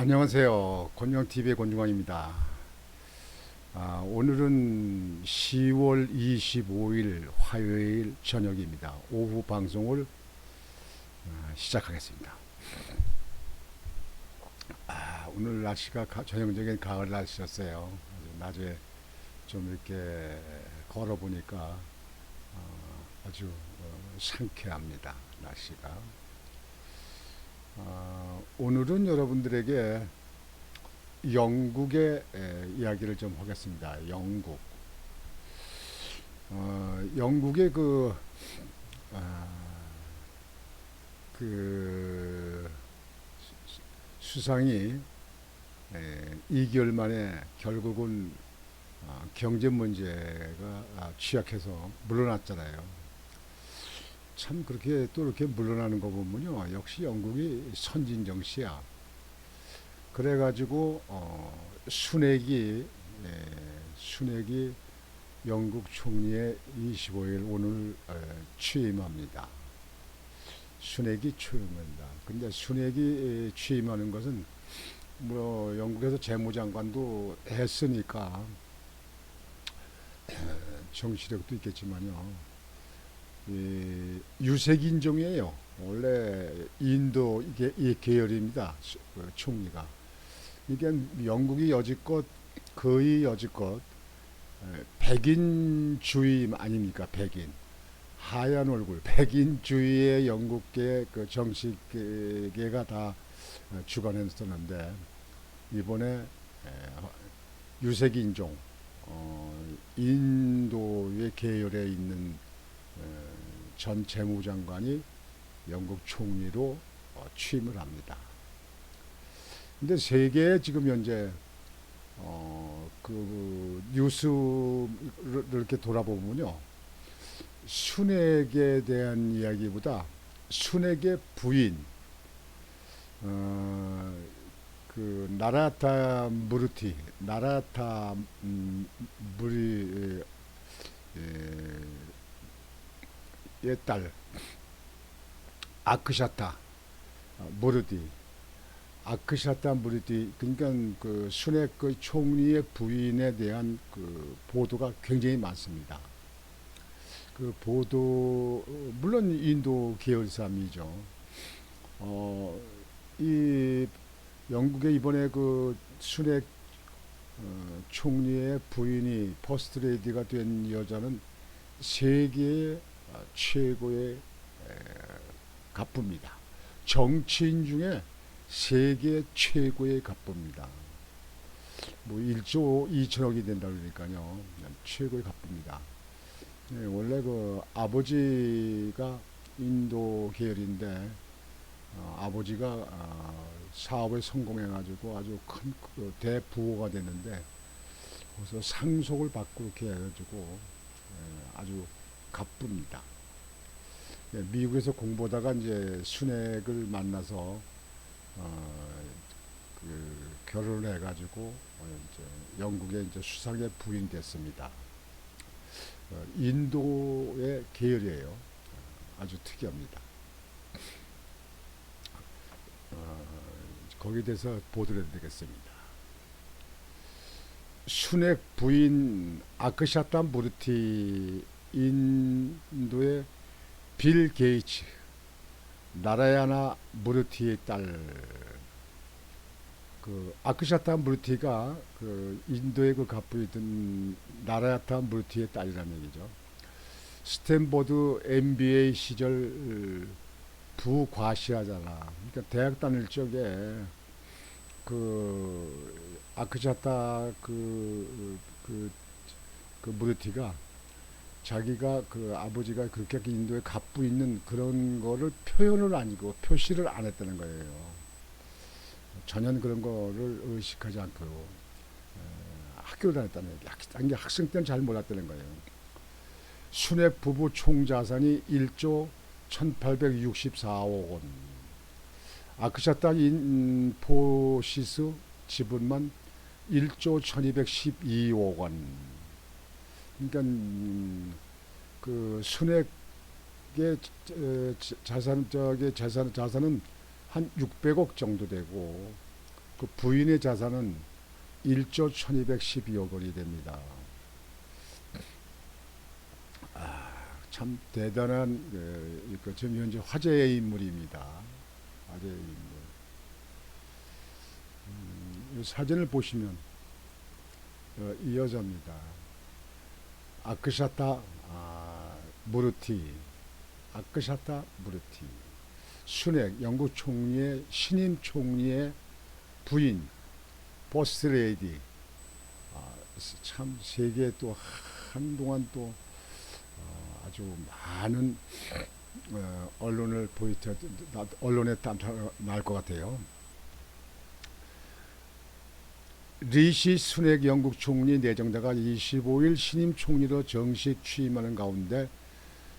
안녕하세요. 권영TV의 권중환입니다. 오늘은 10월 25일 화요일 저녁입니다. 오후 방송을 시작하겠습니다. 오늘 날씨가 전형적인 가을 날씨였어요. 낮에 좀 이렇게 걸어보니까 아주 상쾌합니다. 날씨가. 오늘은 여러분들에게 영국의 이야기를 좀 하겠습니다. 영국. 영국의 아, 그 수상이 2개월 만에 결국은 경제 문제가 취약해서 물러났잖아요. 참 그렇게 또 이렇게 물러나는 거 보면요, 역시 영국이 선진정시야. 그래가지고 순핵이 영국 총리의 25일 오늘 취임합니다. 순핵이 취임합니다. 근데 순핵이 취임하는 것은 뭐 영국에서 재무장관도 했으니까 정치력도 있겠지만요. 유색인종이에요. 원래 인도 이게 이 계열입니다. 총리가. 이게 영국이 여지껏 거의 여지껏 백인주의 아닙니까? 백인. 하얀 얼굴, 백인주의의 영국계 그 정치계가 다 주관했었는데 이번에 유색인종, 인도의 계열에 있는 전 재무장관이 영국 총리로 취임을 합니다. 근데 세계에 지금 현재 그 뉴스를 이렇게 돌아보면요, 순핵에 대한 이야기보다 순핵의 부인, 그 나라타 무리 의딸 아크샤타 무르디 아크샤타 무르디, 그러니까 그 순핵 그 총리의 부인에 대한 그 보도가 굉장히 많습니다. 그 보도 물론 인도 계열사람이죠. 이 영국의 이번에 그 순핵 총리의 부인이 퍼스트 레이디가 된 여자는 세계의 최고의 갑부입니다. 정치인 중에 세계 최고의 갑부입니다. 뭐 1조 2천억이 된다 그러니까요. 최고의 갑부입니다. 네, 원래 그 아버지가 인도 계열인데 아버지가 사업에 성공해가지고 아주 큰 대부호가 됐는데 거기서 상속을 받고 이렇게 해가지고 아주 갑부입니다. 네, 미국에서 공부하다가 이제 순핵을 만나서 결혼을 해가지고 이제 영국의 이제 수상의 부인 됐습니다. 인도의 계열이에요. 아주 특이합니다. 거기에 대해서 보도를 해드리겠습니다. 순핵 부인 아크샤타 무르티, 인도의 빌 게이츠, 나라야나 무르티의 딸. 그 아크샤타 무르티가 그 인도의 그 갑부이던 나라야타 무르티의 딸이라는 얘기죠. 스탠포드 MBA 시절 부과시하잖아. 그러니까 대학 다닐 적에 그 아크샤타 그 무르티가 자기가 그 아버지가 그렇게 인도에 갑부 있는 그런 거를 표현을 아니고 표시를 안 했다는 거예요. 전혀 그런 거를 의식하지 않고 학교를 다녔다는 얘기. 학생 때는 잘 몰랐다는 거예요. 순핵 부부 총 자산이 1조 1864억 원. 아크샤타 인포시스 지분만 1조 1212억 원. 그러니까 그 순핵의 자산은 한 600억 정도 되고 그 부인의 자산은 1조 1212억 원이 됩니다. 참 대단한 지금 현재 화제의 인물입니다. 화제의 인물. 이 사진을 보시면 이 여자입니다. 아크샤타 무르티. 아크샤타 무르티. 순핵 영국 총리의 신임 총리의 부인 버스트 레이디. 참 세계에 또 한동안 또 아주 많은 언론을 언론에 나올 것 같아요. 리시 순핵 영국 총리 내정자가 25일 신임 총리로 정식 취임하는 가운데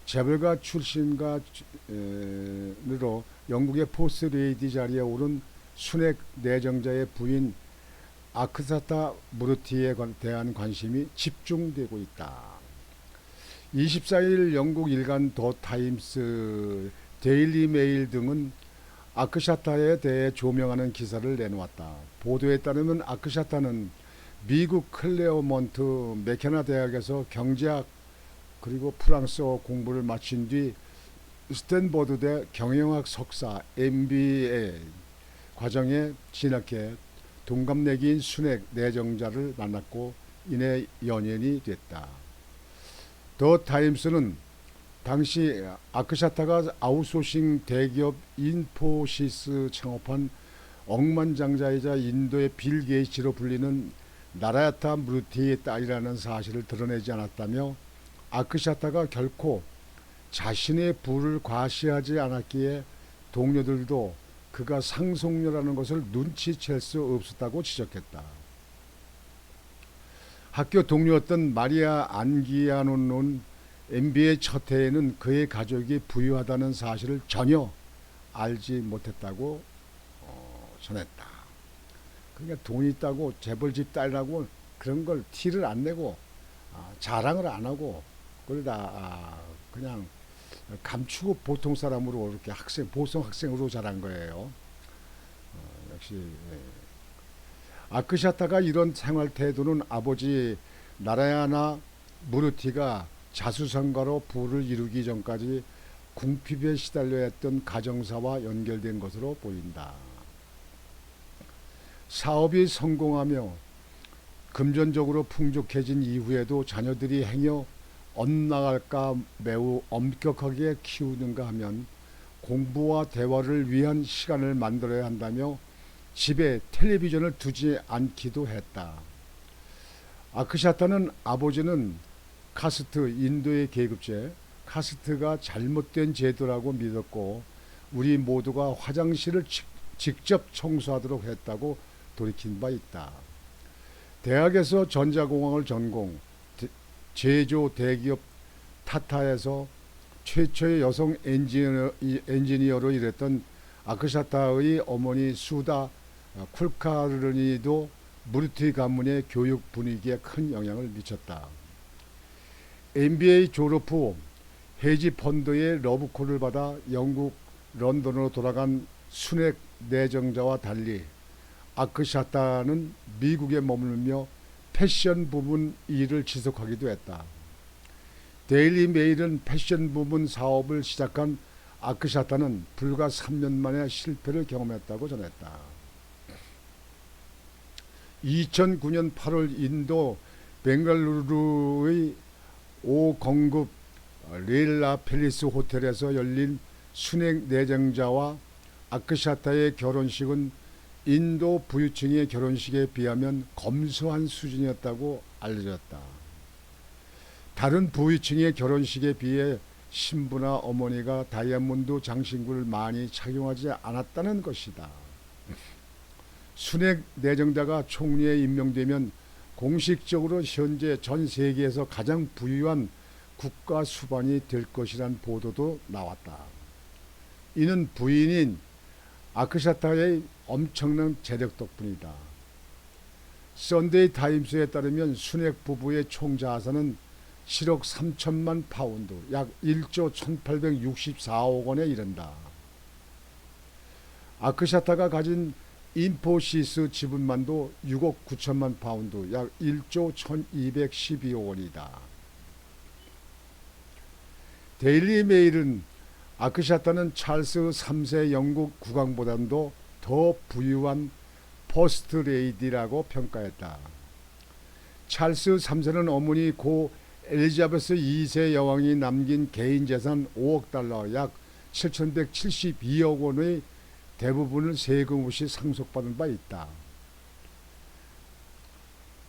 재벌가 출신으로 영국의 포스트 레이디 자리에 오른 순핵 내정자의 부인 아크사타 무르티에 대한 관심이 집중되고 있다. 24일 영국 일간 더 타임스, 데일리 메일 등은 아크샤타에 대해 조명하는 기사를 내놓았다. 보도에 따르면 아크샤타는 미국 클레어몬트 맥케나 대학에서 경제학 그리고 프랑스어 공부를 마친 뒤 스탠퍼드대 경영학 석사 MBA 과정에 진학해 동갑내기인 순핵 내정자를 만났고 이내 연인이 됐다. 더 타임스는 당시 아크샤타가 아웃소싱 대기업 인포시스 창업한 억만장자이자 인도의 빌 게이츠로 불리는 나라야타 무르티의 딸이라는 사실을 드러내지 않았다며 아크샤타가 결코 자신의 부를 과시하지 않았기에 동료들도 그가 상속녀라는 것을 눈치챌 수 없었다고 지적했다. 학교 동료였던 마리아 안기아노는 MB의 첫 해에는 그의 가족이 부유하다는 사실을 전혀 알지 못했다고 전했다. 그러니까 돈이 있다고 재벌집 딸이라고 그런 걸 티를 안 내고 자랑을 안 하고 그걸 다 그냥 감추고 보통 사람으로 이렇게 보통 학생으로 자란 거예요. 역시 아크샤타가 이런 생활 태도는 아버지 나라야나 무르티가 자수성가로 부를 이루기 전까지 궁핍에 시달려 했던 가정사와 연결된 것으로 보인다. 사업이 성공하며 금전적으로 풍족해진 이후에도 자녀들이 행여 엇나갈까 매우 엄격하게 키우는가 하면 공부와 대화를 위한 시간을 만들어야 한다며 집에 텔레비전을 두지 않기도 했다. 아크샤타는 아버지는 카스트, 인도의 계급제, 카스트가 잘못된 제도라고 믿었고 우리 모두가 화장실을 직접 청소하도록 했다고 돌이킨 바 있다. 대학에서 전자공학을 전공, 제조 대기업 타타에서 최초의 여성 엔지니어로 일했던 아크샤타의 어머니 수다 쿨카르니도 무르티 가문의 교육 분위기에 큰 영향을 미쳤다. MBA 졸업 후 헤지 펀드의 러브콜을 받아 영국 런던으로 돌아간 순핵 내정자와 달리 아크샤타는 미국에 머물며 패션 부문 일을 지속하기도 했다. 데일리 메일은 패션 부문 사업을 시작한 아크샤타는 불과 3년 만에 실패를 경험했다고 전했다. 2009년 8월 인도 벵갈루루의 5공급 릴라 팰리스 호텔에서 열린 순핵 내정자와 아크샤타의 결혼식은 인도 부유층의 결혼식에 비하면 검소한 수준이었다고 알려졌다. 다른 부유층의 결혼식에 비해 신부나 어머니가 다이아몬드 장신구를 많이 착용하지 않았다는 것이다. 순핵 내정자가 총리에 임명되면 공식적으로 현재 전 세계에서 가장 부유한 국가 수반이 될 것이란 보도도 나왔다. 이는 부인인 아크샤타의 엄청난 재력 덕분이다. 썬데이 타임스에 따르면 순핵 부부의 총 자산은 7억 3천만 파운드, 약 1조 1864억 원에 이른다. 아크샤타가 가진 인포시스 지분만도 6억 9천만 파운드, 약 1조 1212억 원이다. 데일리 메일은 아크샤타는 찰스 3세 영국 국왕보다도 더 부유한 퍼스트 레이디라고 평가했다. 찰스 3세는 어머니 고 엘리자베스 2세 여왕이 남긴 개인 재산 5억 달러 약 7,172억 원의 대부분을 세금 없이 상속받은 바 있다.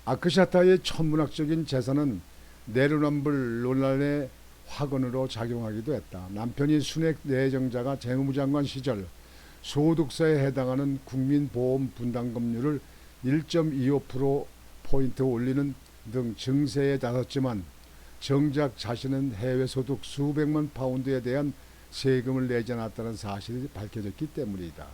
아크샤타의 천문학적인 재산은 내로남불 논란의 화근으로 작용하기도 했다. 남편이 순핵 내정자가 재무장관 시절 소득세에 해당하는 국민보험 분담금률을 1.25%포인트 올리는 등 증세에 나섰지만 정작 자신은 해외 소득 수백만 파운드에 대한 세금을 내지 않았다는 사실이 밝혀졌기 때문이다.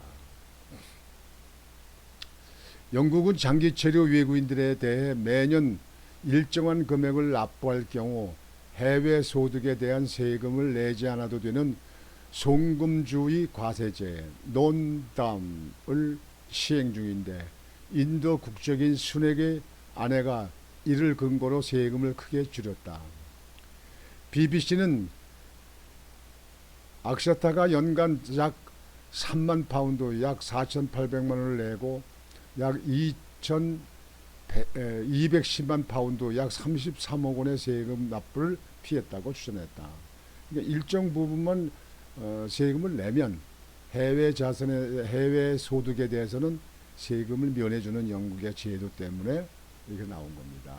영국은 장기 체류 외국인들에 대해 매년 일정한 금액을 납부할 경우 해외 소득에 대한 세금을 내지 않아도 되는 송금주의 과세제 논담을 시행 중인데 인도 국적인 순핵의 아내가 이를 근거로 세금을 크게 줄였다. BBC는 악샤타가 연간 약 3만 파운드 약 4,800만 원을 내고 약 210만 파운드 약 33억 원의 세금 납부를 피했다고 추정했다. 그러니까 일정 부분만 세금을 내면 해외 자산의 해외 소득에 대해서는 세금을 면해주는 영국의 제도 때문에 이렇게 나온 겁니다.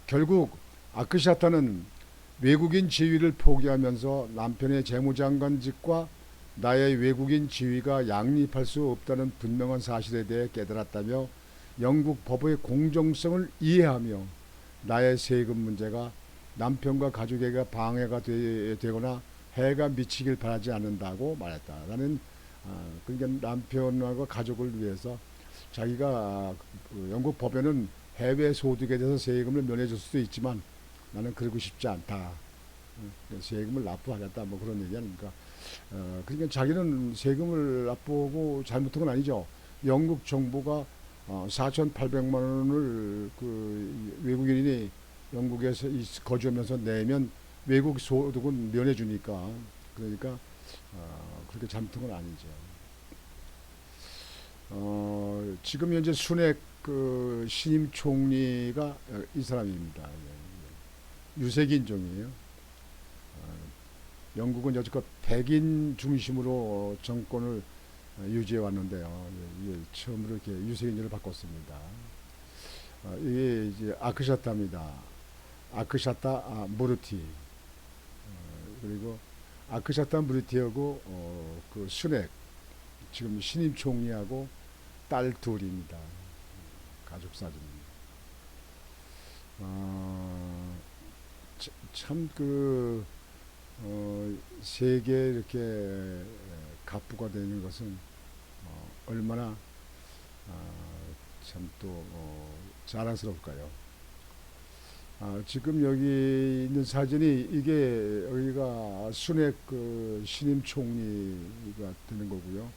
결국 아크샤타는 외국인 지위를 포기하면서 남편의 재무장관직과 나의 외국인 지위가 양립할 수 없다는 분명한 사실에 대해 깨달았다며 영국 법의 공정성을 이해하며 나의 세금 문제가 남편과 가족에게 방해가 되거나 해가 미치길 바라지 않는다고 말했다. 나는 그러니까 남편과 가족을 위해서 자기가 영국 법에는 해외 소득에 대해서 세금을 면해줄 수도 있지만 나는 그러고 싶지 않다. 세금을 납부하겠다. 뭐 그런 얘기 아닙니까? 그러니까 자기는 세금을 납부하고 잘못한 건 아니죠. 영국 정부가 4,800만 원을 그 외국인이 영국에서 거주하면서 내면 외국 소득은 면해주니까 그러니까 그렇게 잘못한 건 아니죠. 지금 현재 순핵 그 신임 총리가 이 사람입니다. 유색인종이에요. 영국은 여지껏 백인 중심으로 정권을 유지해 왔는데요. 처음으로 이렇게 유색인종을 바꿨습니다. 이게 이제 아크샤타입니다. 아크샤타 무르티. 그리고 아크샤타 무르티하고 그 순핵 지금 신임 총리하고 딸 둘입니다. 가족 사진입니다. 참 세계 이렇게 갑부가 되는 것은 얼마나 참 또 자랑스러울까요? 지금 여기 있는 사진이 이게 여기가 순핵 그 신임 총리가 되는 거고요.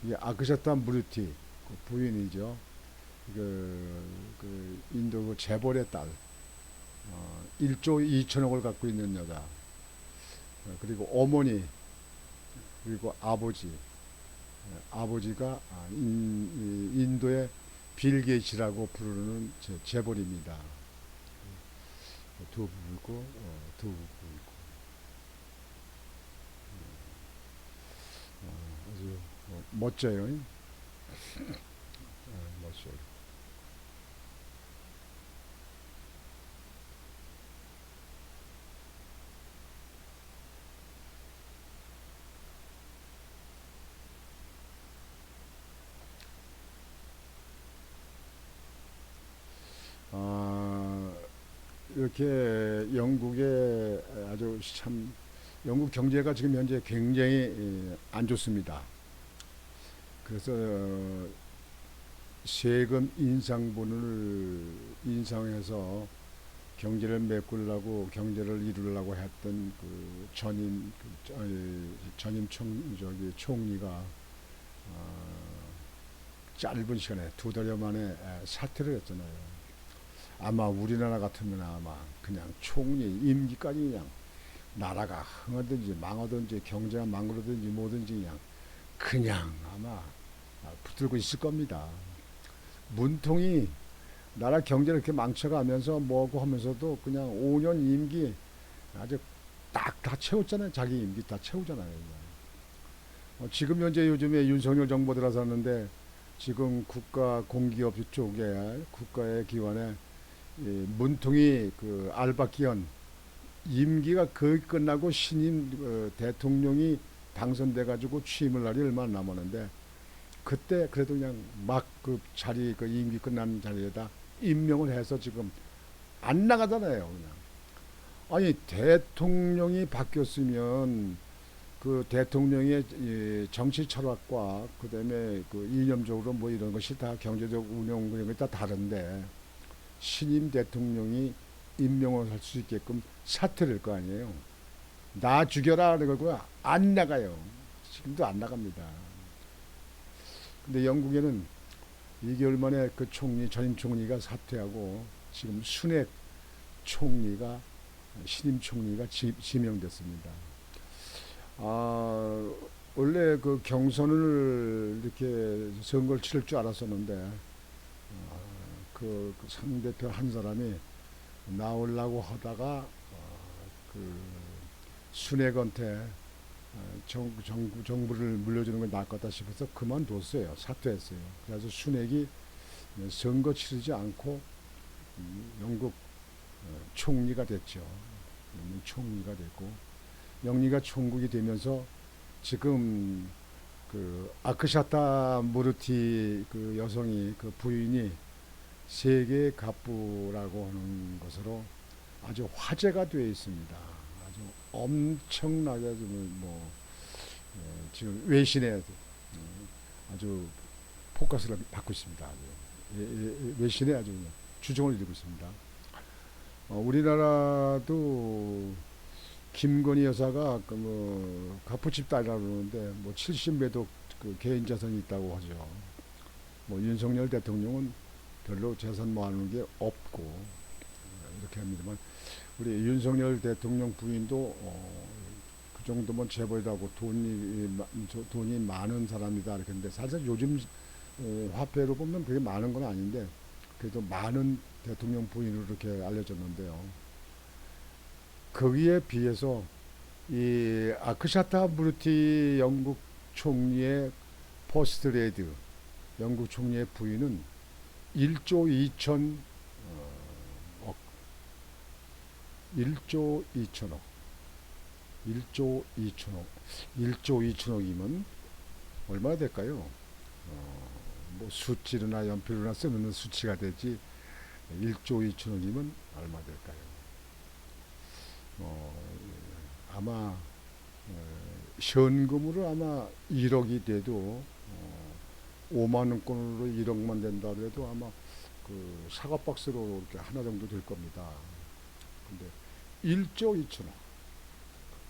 이게 아크샤타 무르티 그 부인이죠. 그 인도 그 재벌의 딸. 1조 2천억을 갖고 있는 여자. 그리고 어머니 그리고 아버지. 아버지가 인도의 빌 게이츠라고 부르는 재벌입니다. 두 부부 있고 두 부부 있고 아주 멋져요. 멋져요. 이렇게 영국의 아주 참 영국 경제가 지금 현재 굉장히 안 좋습니다. 그래서 세금 인상분을 인상해서 경제를 메꾸려고 경제를 이루려고 했던 그 전임 총리가 짧은 시간에 2달여 만에 사퇴를 했잖아요. 아마 우리나라 같으면 아마 그냥 총리 임기까지 그냥 나라가 흥하든지 망하든지 경제가 망그러든지 뭐든지 그냥 아마 붙들고 있을 겁니다. 문통이 나라 경제를 이렇게 망쳐가면서 뭐고 하면서도 그냥 5년 임기 아주 딱 다 채웠잖아요. 자기 임기 다 채우잖아요. 지금 현재 요즘에 윤석열 정부 들어섰는데 지금 국가 공기업 쪽에 국가의 기관에 문통이 그 알바 기원 임기가 거의 끝나고 신임 대통령이 당선돼 가지고 취임을 날이 얼마 안 남았는데 그때 그래도 그냥 막 그 자리 그 임기 끝난 자리에다 임명을 해서 지금 안 나가잖아요. 그냥 아니 대통령이 바뀌었으면 그 대통령의 정치 철학과 그다음에 그 이념적으로 뭐 이런 것이 다 경제적 운영 그런 것이 다 다른데 신임 대통령이 임명을 할 수 있게끔 사퇴를 할 거 아니에요. 나 죽여라 그러고 안 나가요. 지금도 안 나갑니다. 근데 영국에는 2개월 만에 그 총리 전임 총리가 사퇴하고 지금 순핵 총리가 신임 총리가 지명됐습니다. 아, 원래 그 경선을 이렇게 선거를 치를 줄 알았었는데 그 상대편 한 사람이 나오려고 하다가 그 순핵한테 정부를 물려주는 게 나을 것 같다 싶어서 그만뒀어요. 사퇴했어요. 그래서 순핵이 선거 치르지 않고 영국 총리가 됐죠. 총리가 됐고 영리가 총국이 되면서 지금 그 아크샤타 무르티 그 여성이 그 부인이 세계 갑부라고 하는 것으로 아주 화제가 되어 있습니다. 아주 엄청나게 뭐 지금 외신에 아주 포커스를 받고 있습니다. 아주 외신에 아주 주종을 이루고 있습니다. 우리나라도 김건희 여사가 그 뭐 갑부집 딸이라고 그러는데 뭐 70매도 그 개인 재산이 있다고 하죠. 뭐 윤석열 대통령은 별로 재산 모아놓은 게 없고 이렇게 합니다만 우리 윤석열 대통령 부인도 그 정도면 재벌이라고 돈이 많은 사람이다 이렇게 했는데 사실 요즘 화폐로 보면 그게 많은 건 아닌데 그래도 많은 대통령 부인으로 이렇게 알려졌는데요. 거기에 비해서 이 아크샤타 무르티 영국 총리의 퍼스트 레이드 영국 총리의 부인은 1조 2천 1조 2천억 1조 2천억 1조 2천억이면 얼마나 될까요? 뭐 숫지나 연필로나 쓰는 수치가 되지 1조 2천억이면 얼마 될까요? 아마 현금으로 아마 1억이 돼도 5만 원권으로 1억만 된다 그래도 아마 그 사과 박스로 이렇게 하나 정도 될 겁니다. 근데 1조 2천억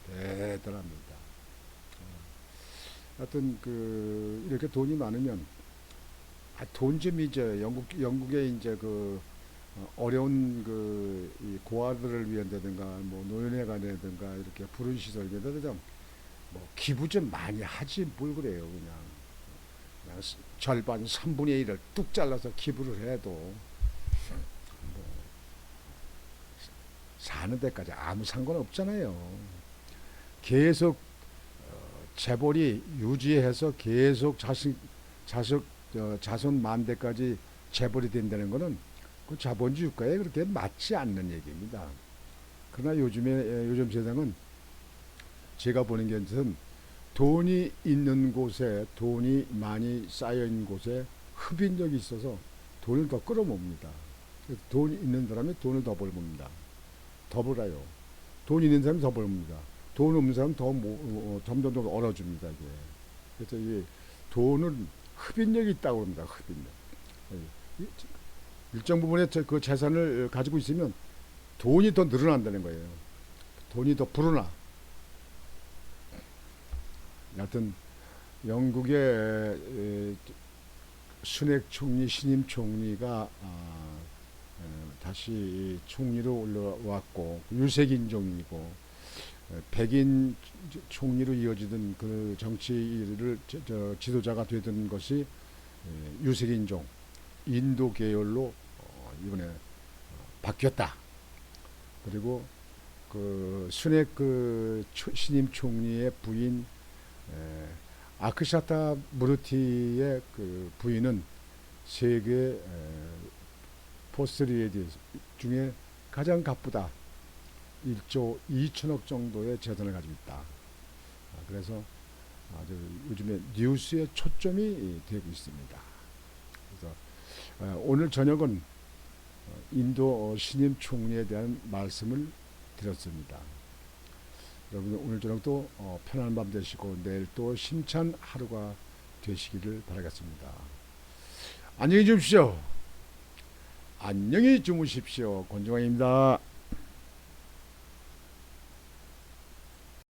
대단합니다. 하여튼 그 이렇게 돈이 많으면 돈 좀 이제 영국에 이제 그 어려운 이 고아들을 위한다든가 뭐 노인에 관해든가 이렇게 푸른 시설이라든가 뭐 기부 좀 많이 하지 뭘 그래요. 그냥 절반 3분의 1을 뚝 잘라서 기부를 해도 뭐 사는 데까지 아무 상관없잖아요. 계속 재벌이 유지해서 계속 자손 만대까지 재벌이 된다는 거는 그 자본주의 국가에 그렇게 맞지 않는 얘기입니다. 그러나 요즘 세상은 제가 보는 것은 돈이 있는 곳에 돈이 많이 쌓여 있는 곳에 흡인력이 있어서 돈을 더 끌어모읍니다. 돈 있는 사람이 돈을 더 벌습니다. 더 벌어요. 돈 있는 사람이 더 벌습니다. 돈 없는 사람은 점점 더 얼어줍니다. 이게. 그래서 이 돈은 흡인력이 있다고 합니다. 흡인력. 일정 부분의 그 재산을 가지고 있으면 돈이 더 늘어난다는 거예요. 돈이 더 불어나. 여하튼 영국의 순핵 총리, 신임 총리가 다시 총리로 올라왔고 유색인 종이고 백인 총리로 이어지던 그 정치를 지도자가 되던 것이 유색인종 인도 계열로 이번에 바뀌었다. 그리고 그 순핵 그 신임 총리의 부인 아크샤타 무르티의 그 부인은 세계 포스트레이디 중에 가장 값보다 1조 2천억 정도의 재산을 가지고 있다. 그래서 아주 요즘에 뉴스의 초점이 되고 있습니다. 그래서 오늘 저녁은 인도 신임 총리에 대한 말씀을 드렸습니다. 여러분 오늘 저녁도 편안한 밤 되시고 내일 또 힘찬 하루가 되시기를 바라겠습니다. 안녕히 주십시오. 안녕히 주무십시오. 권정환입니다.